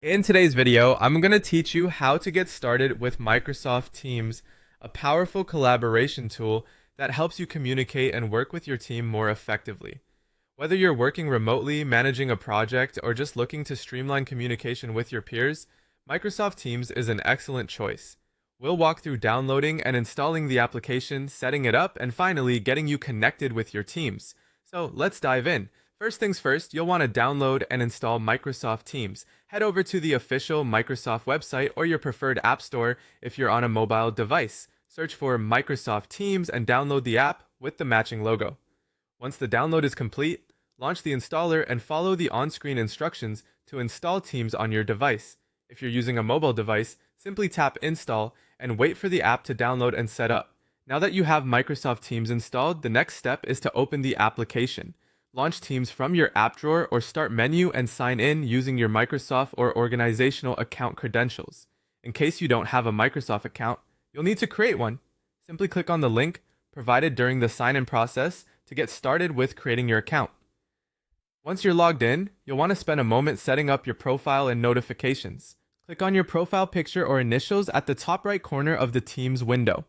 In today's video, I'm going to teach you how to get started with Microsoft Teams, a powerful collaboration tool that helps you communicate and work with your team more effectively. Whether you're working remotely, managing a project, or just looking to streamline communication with your peers, Microsoft Teams is an excellent choice. We'll walk through downloading and installing the application, setting it up, and finally getting you connected with your teams. So let's dive in. First things first, you'll want to download and install Microsoft Teams. Head over to the official Microsoft website or your preferred app store if you're on a mobile device. Search for Microsoft Teams and download the app with the matching logo. Once the download is complete, launch the installer and follow the on-screen instructions to install Teams on your device. If you're using a mobile device, simply tap Install and wait for the app to download and set up. Now that you have Microsoft Teams installed, the next step is to open the application. Launch Teams from your app drawer or start menu and sign in using your Microsoft or organizational account credentials. In case you don't have a Microsoft account, you'll need to create one. Simply click on the link provided during the sign-in process to get started with creating your account. Once you're logged in, you'll want to spend a moment setting up your profile and notifications. Click on your profile picture or initials at the top right corner of the Teams window.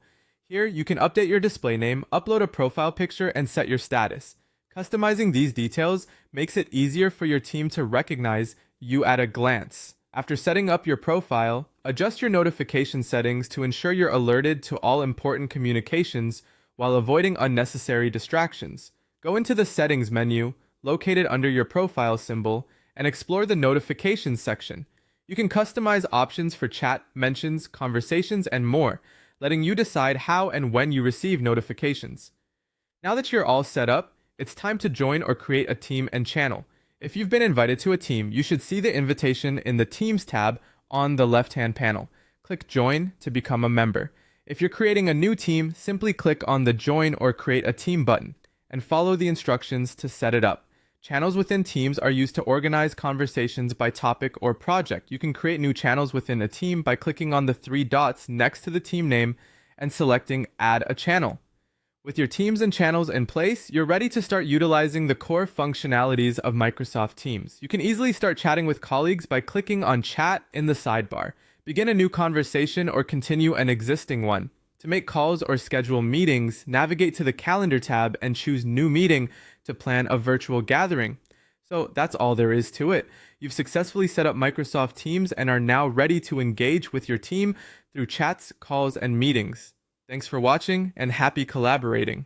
Here, you can update your display name, upload a profile picture, and set your status. Customizing these details makes it easier for your team to recognize you at a glance. After setting up your profile, adjust your notification settings to ensure you're alerted to all important communications while avoiding unnecessary distractions. Go into the Settings menu, located under your profile symbol, and explore the Notifications section. You can customize options for chat, mentions, conversations, and more, letting you decide how and when you receive notifications. Now that you're all set up, it's time to join or create a team and channel. If you've been invited to a team, you should see the invitation in the Teams tab on the left-hand panel. Click Join to become a member. If you're creating a new team, simply click on the Join or Create a Team button and follow the instructions to set it up. Channels within Teams are used to organize conversations by topic or project. You can create new channels within a team by clicking on the three dots next to the team name and selecting Add a Channel. With your teams and channels in place, you're ready to start utilizing the core functionalities of Microsoft Teams. You can easily start chatting with colleagues by clicking on Chat in the sidebar. Begin a new conversation or continue an existing one. To make calls or schedule meetings, navigate to the Calendar tab and choose New Meeting to plan a virtual gathering. So that's all there is to it. You've successfully set up Microsoft Teams and are now ready to engage with your team through chats, calls, and meetings. Thanks for watching and happy collaborating.